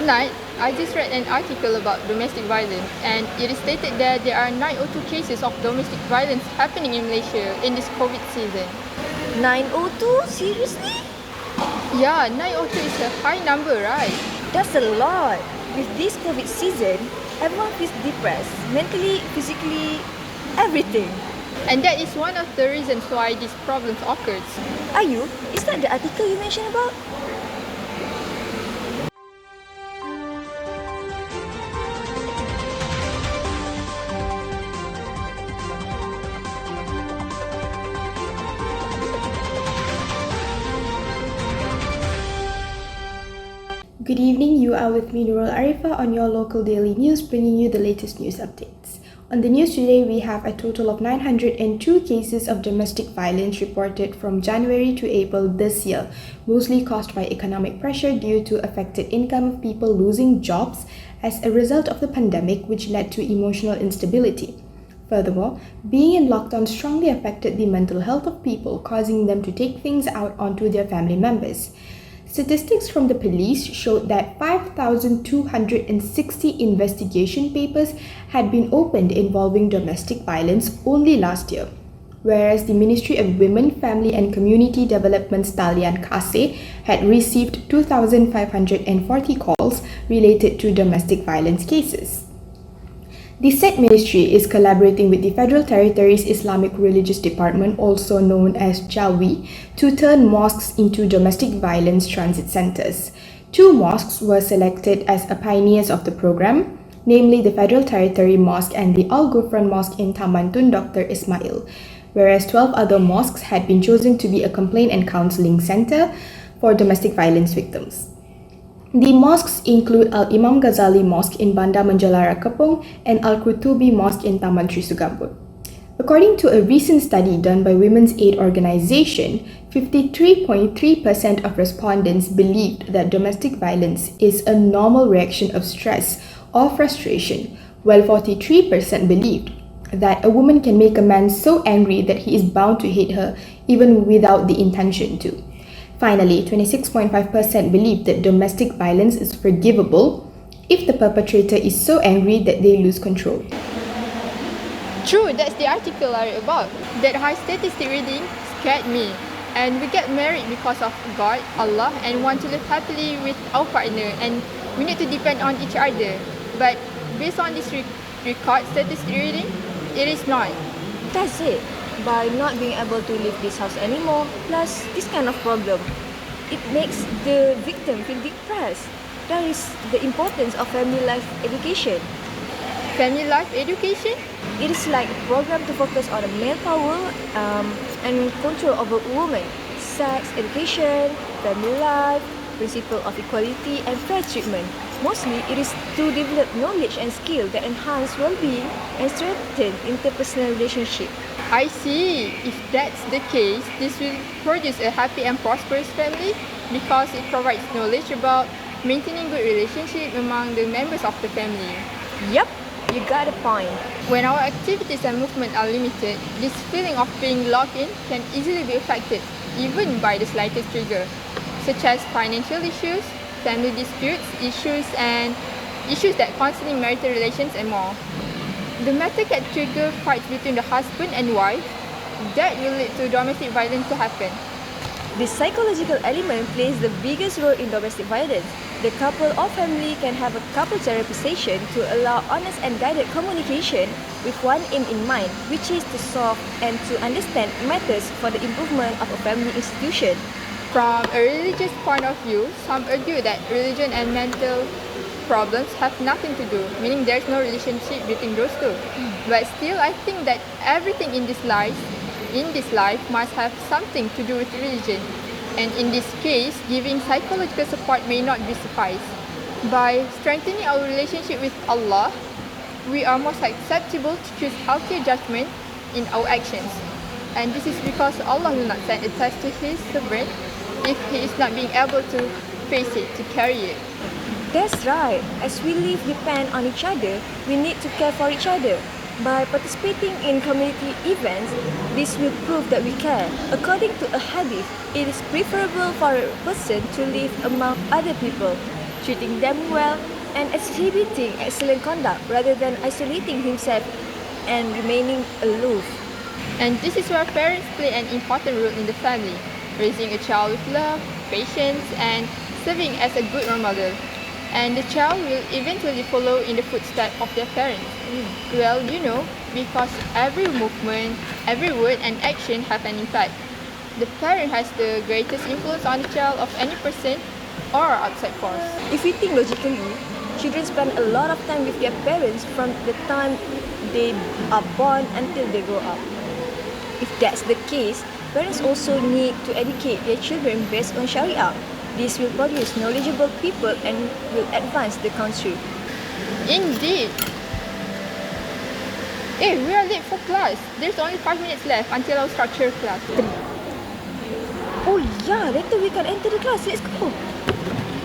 Tonight, I just read an article about domestic violence, and it is stated that there are 902 cases of domestic violence happening in Malaysia in this COVID season. 902? Seriously? Yeah, 902 is a high number, right? That's a lot. With this COVID season, everyone feels depressed, mentally, physically, everything. And that is one of the reasons why these problems occurs. Ayu, is that the article you mentioned about? Good evening, you are with me Nurul Arifah on your local daily news, bringing you the latest news updates. On the news today, we have a total of 902 cases of domestic violence reported from January to April this year, mostly caused by economic pressure due to affected income of people losing jobs as a result of the pandemic, which led to emotional instability. Furthermore, being in lockdown strongly affected the mental health of people, causing them to take things out onto their family members. Statistics from the police showed that 5,260 investigation papers had been opened involving domestic violence only last year, whereas the Ministry of Women, Family and Community Development's Talian Kase had received 2,540 calls related to domestic violence cases. The said ministry is collaborating with the Federal Territories Islamic Religious Department, also known as JAWI, to turn mosques into domestic violence transit centers. Two mosques were selected as pioneers of the program, namely the Federal Territory Mosque and the Al Ghufran Mosque in Taman Tun Dr. Ismail, whereas 12 other mosques had been chosen to be a complaint and counseling center for domestic violence victims. The mosques include Al-Imam Ghazali Mosque in Bandar Menjelara Kepong and Al-Qutubi Mosque in Taman Sri Sugambut. According to a recent study done by Women's Aid Organization, 53.3% of respondents believed that domestic violence is a normal reaction of stress or frustration, while 43% believed that a woman can make a man so angry that he is bound to hate her even without the intention to. Finally, 26.5% believe that domestic violence is forgivable if the perpetrator is so angry that they lose control. True, that's the article I read about. That high statistic reading scared me. And we get married because of God, Allah, and want to live happily with our partner, and we need to depend on each other. But based on this record statistic reading, it is not. That's it. By not being able to leave this house anymore, plus this kind of problem, it makes the victim feel depressed. That is the importance of family life education. Family life education? It is like a program to focus on the male power and control over women, sex education, family life, principle of equality and fair treatment. Mostly, it is to develop knowledge and skill that enhance well-being and strengthen interpersonal relationship. I see. If that's the case, this will produce a happy and prosperous family because it provides knowledge about maintaining good relationship among the members of the family. Yep, you got a point. When our activities and movement are limited, this feeling of being locked in can easily be affected even by the slightest trigger, such as financial issues, family disputes, issues that concerning marital relations and more. The matter can trigger fights between the husband and wife that will lead to domestic violence to happen. The psychological element plays the biggest role in domestic violence. The couple or family can have a couple therapy session to allow honest and guided communication with one aim in mind, which is to solve and to understand matters for the improvement of a family institution. From a religious point of view, some argue that religion and mental problems have nothing to do, meaning there's no relationship between those two. But still, I think that everything in this life must have something to do with religion. And in this case, giving psychological support may not be suffice. By strengthening our relationship with Allah, we are more susceptible to choose healthier judgment in our actions. And this is because Allah will not send a test to His servant if he is not being able to face it, to carry it. That's right. As we live depend on each other, we need to care for each other. By participating in community events, this will prove that we care. According to a hadith, it is preferable for a person to live among other people. treating them well, and exhibiting excellent conduct rather than isolating himself and remaining aloof. And this is where parents play an important role in the family, raising a child with love, patience, and serving as a good role model. And the child will eventually follow in the footsteps of their parents. Well, because every movement, every word and action have an impact. The parent has the greatest influence on the child of any person or outside force. If we think logically, children spend a lot of time with their parents from the time they are born until they grow up. If that's the case, parents also need to educate their children based on Sharia. This will produce knowledgeable people and will advance the country. Indeed. We are late for class. There's only 5 minutes left until our structure class. Oh yeah, later we can enter the class. Let's go.